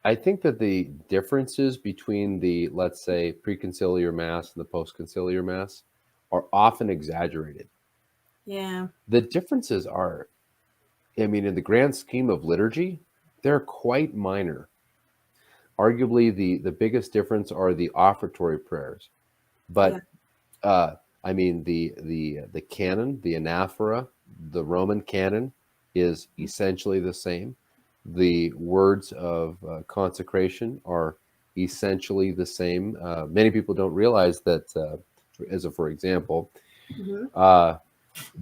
I think that the differences between the, let's say, preconciliar Mass and the postconciliar Mass are often exaggerated. Yeah. The differences are, I mean, in the grand scheme of liturgy, they're quite minor. Arguably, the biggest difference are the offertory prayers. But, I mean, the canon, the anaphora, the Roman canon is essentially the same. The words of consecration are essentially the same. Many people don't realize that, for example,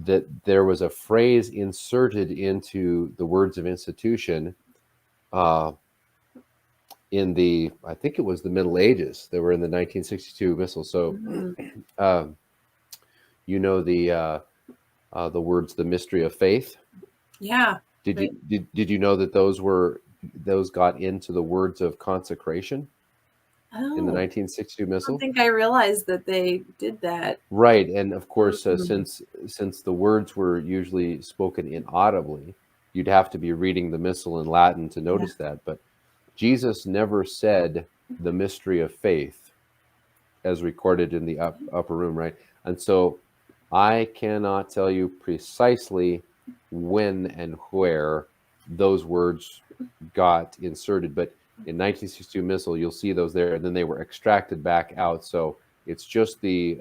that there was a phrase inserted into the words of institution in the, I think it was the Middle Ages. They were in the 1962 Missal. So, you know the words, the mystery of faith. Yeah. Did you know that those got into the words of consecration in the 1962 I Missal? don't think I realized that they did that. Right, and of course, since the words were usually spoken inaudibly, you'd have to be reading the Missal in Latin to notice that. But Jesus never said the mystery of faith, as recorded in the upper room, right? And so, I cannot tell you precisely when and where those words got inserted, but in 1962 Missal, you'll see those there, and then they were extracted back out. So it's just the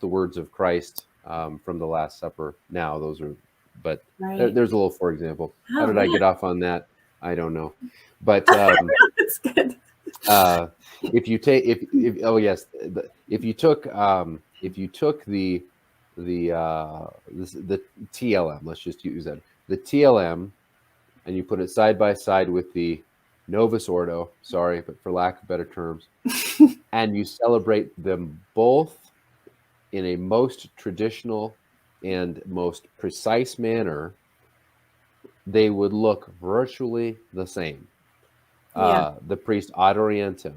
words of Christ from the Last Supper. Now those are, but there's a little, for example. How did I get off on that? I don't know, but That's good. if you take if you took the TLM, let's just use that, the TLM, and you put it side by side with the Novus Ordo, sorry, but for lack of better terms, and you celebrate them both in a most traditional and most precise manner, they would look virtually the same. The priest ad orientem,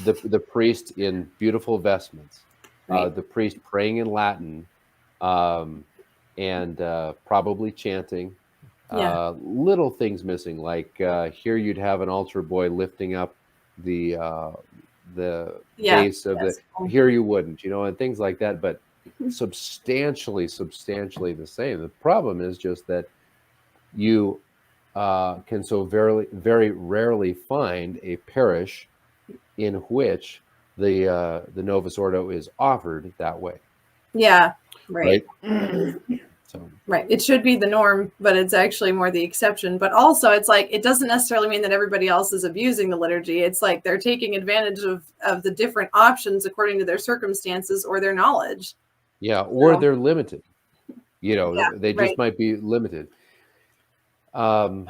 the priest in beautiful vestments, the priest praying in Latin, and probably chanting. Little things missing, like here you'd have an altar boy lifting up the base of the. Here you wouldn't, and things like that. But substantially the same. The problem is just that you can so very rarely find a parish in which the Novus Ordo is offered that way. Yeah, right. So. Right. It should be the norm, but it's actually more the exception. But also, it's like, it doesn't necessarily mean that everybody else is abusing the liturgy. It's like they're taking advantage of the different options according to their circumstances or their knowledge. Yeah, or they're limited. They just might be limited. The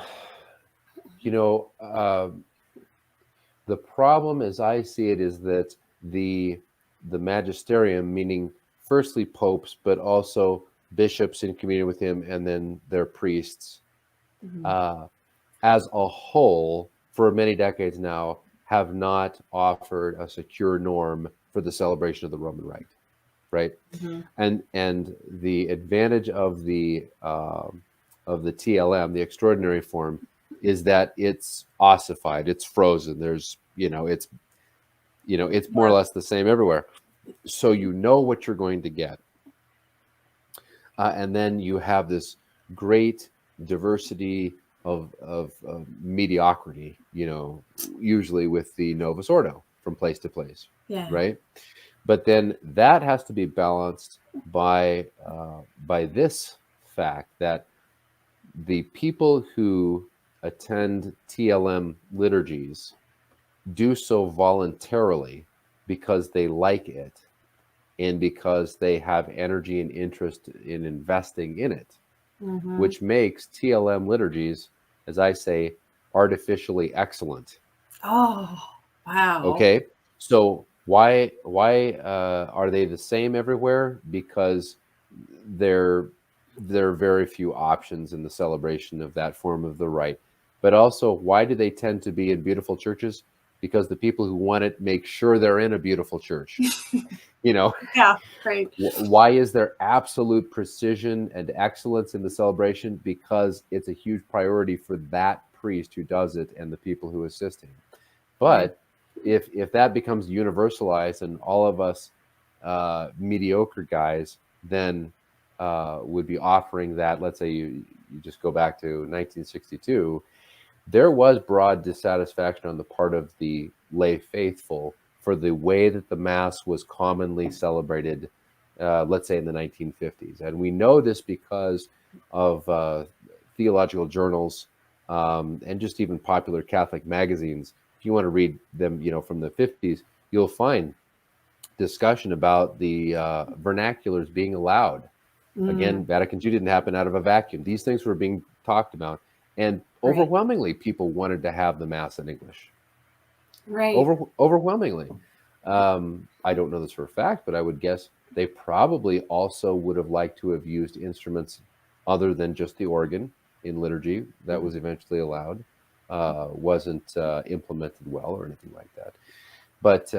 problem, as I see it, is that the magisterium, meaning firstly popes, but also bishops in communion with him, and then their priests, as a whole, for many decades now, have not offered a secure norm for the celebration of the Roman Rite, right? And the advantage of the TLM, the extraordinary form, is that it's ossified, it's frozen. There's, it's more or less the same everywhere. So what you're going to get. And then you have this great diversity of mediocrity, usually with the Novus Ordo from place to place, right? But then that has to be balanced by this fact that the people who attend TLM liturgies do so voluntarily because they like it and because they have energy and interest in investing in it, which makes TLM liturgies, as I say, artificially excellent. Oh, wow. Okay, so why are they the same everywhere? Because there are very few options in the celebration of that form of the rite. But also, why do they tend to be in beautiful churches? Because the people who want it make sure they're in a beautiful church. Yeah, right. Why is there absolute precision and excellence in the celebration? Because it's a huge priority for that priest who does it and the people who assist him. But if that becomes universalized and all of us mediocre guys then would be offering that, let's say you just go back to 1962, there was broad dissatisfaction on the part of the lay faithful for the way that the Mass was commonly celebrated, let's say in the 1950s. And we know this because of theological journals and just even popular Catholic magazines. If you want to read them, from the 50s, you'll find discussion about the vernaculars being allowed. Again, Vatican II didn't happen out of a vacuum. These things were being talked about. And overwhelmingly, people wanted to have the Mass in English. Right. Overwhelmingly. I don't know this for a fact, but I would guess they probably also would have liked to have used instruments other than just the organ in liturgy. That was eventually allowed. Wasn't implemented well or anything like that. But,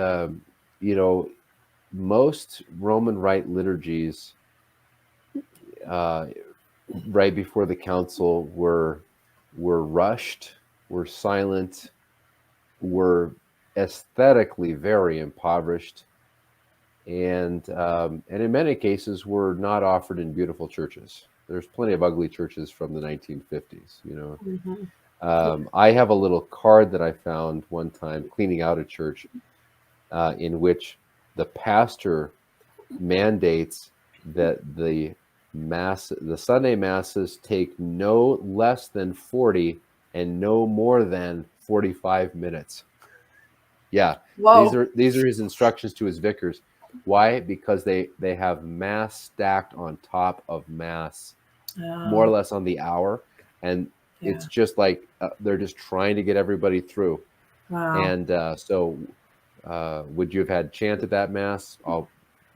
most Roman Rite liturgies right before the council were rushed, were silent, were aesthetically very impoverished, and in many cases were not offered in beautiful churches. There's plenty of ugly churches from the 1950s. I have a little card that I found one time cleaning out a church in which the pastor mandates that the Sunday masses take no less than 40 and no more than 45 minutes. Yeah. Whoa. These are his instructions to his vicars. Why? Because they have Mass stacked on top of Mass, more or less on the hour, and it's just like they're just trying to get everybody through. Wow. And so would you have had chant at that Mass?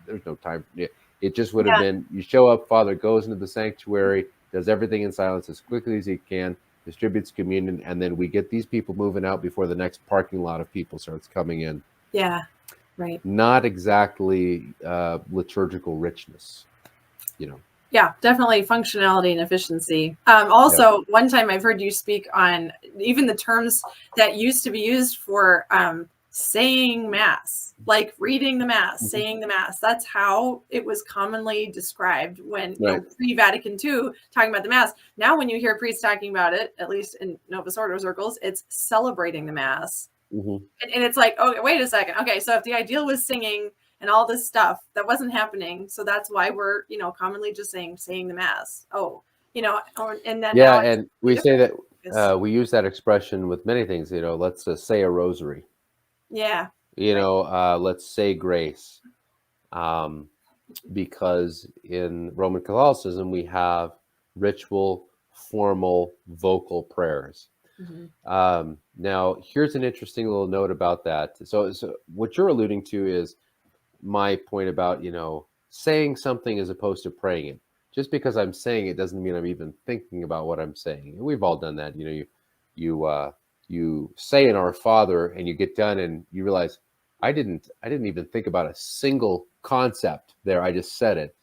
There's no time. It just would have been, you show up, Father goes into the sanctuary, does everything in silence as quickly as he can, distributes communion, and then we get these people moving out before the next parking lot of people starts coming in. Yeah, right. Not exactly liturgical richness, Yeah, definitely functionality and efficiency. Also, one time I've heard you speak on even the terms that used to be used for saying Mass, like reading the Mass, saying the Mass. That's how it was commonly described when pre-Vatican II, talking about the Mass. Now when you hear priests talking about it, at least in Novus Ordo circles, it's celebrating the Mass. And it's like, oh, wait a second. Okay, so if the ideal was singing and all this stuff, that wasn't happening. So that's why we're, commonly just saying the Mass. And then and we say that we use that expression with many things. Let's say a rosary. Yeah. Let's say grace, because in Roman Catholicism we have ritual, formal, vocal prayers. Now, here's an interesting little note about that. So what you're alluding to is my point about, saying something as opposed to praying it. Just because I'm saying it doesn't mean I'm even thinking about what I'm saying. We've all done that. You say an Our Father and you get done and you realize I didn't even think about a single concept there. I just said it.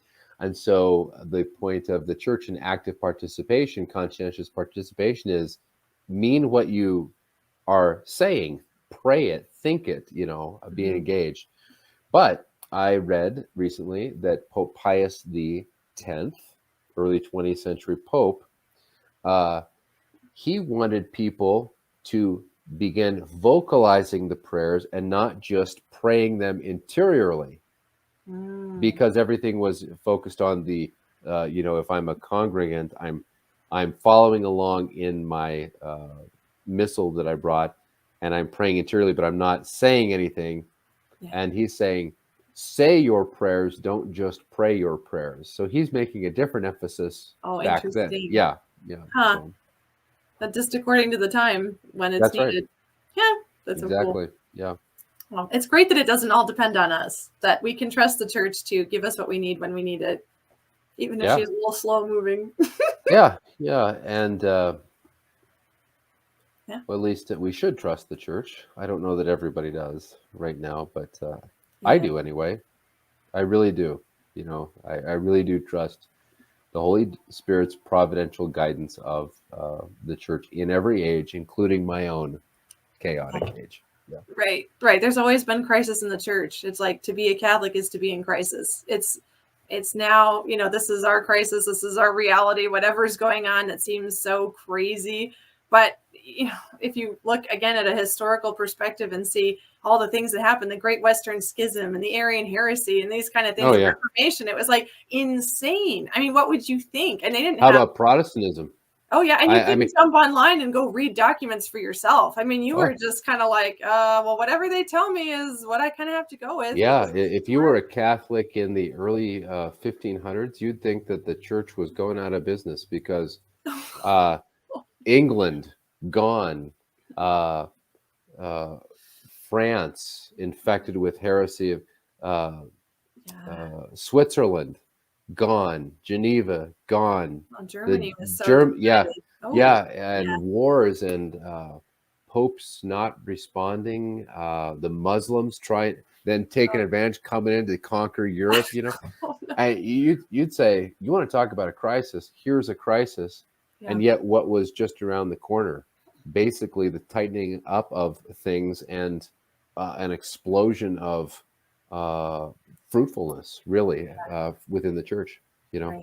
And so the point of the church in active participation, conscientious participation, is mean what you are saying, pray it, think it, be engaged. But I read recently that Pope Pius X, early 20th century Pope, he wanted people to begin vocalizing the prayers and not just praying them interiorly, because everything was focused on the, if I'm a congregant, I'm following along in my missal that I brought, and I'm praying interiorly, but I'm not saying anything. And he's saying, say your prayers, don't just pray your prayers. So he's making a different emphasis back then. Yeah. Huh. But just according to the time when it's needed. Right. Yeah, that's exactly. So cool. Yeah. Well, it's great that it doesn't all depend on us, that we can trust the church to give us what we need when we need it, even if she's a little slow moving. Yeah. And well, at least we should trust the church. I don't know that everybody does right now, but I do anyway. I really do. I really do trust the Holy Spirit's providential guidance of the church in every age, including my own chaotic age. Yeah. Right. There's always been crisis in the church. It's like, to be a Catholic is to be in crisis. It's now, this is our crisis. This is our reality. Whatever's going on, it seems so crazy. But if you look again at a historical perspective and see all the things that happened, the Great Western Schism and the Arian heresy and these kind of things, Oh the yeah. Reformation, it was like insane. I mean, what would you think? And they didn't How have. about Protestantism? Oh yeah, and you I couldn't mean, jump online and go read documents for yourself. I mean, you were oh just kind of like, well, whatever they tell me is what I kind of have to go with. yeah. If you were a Catholic in the early 1500s, you'd think that the church was going out of business because England gone, uh, uh, France infected with heresy of uh, Switzerland gone, Geneva gone, Well, the Germany was so Yeah, divided. Oh, yeah, and yeah. wars and popes not responding, the Muslims trying then taking advantage coming in to conquer Europe. Oh, no. You'd say you want to talk about a crisis. Here's a crisis, Yeah. and yet what was just around the corner, basically the tightening up of things and an explosion of fruitfulness, really, within the church. Right.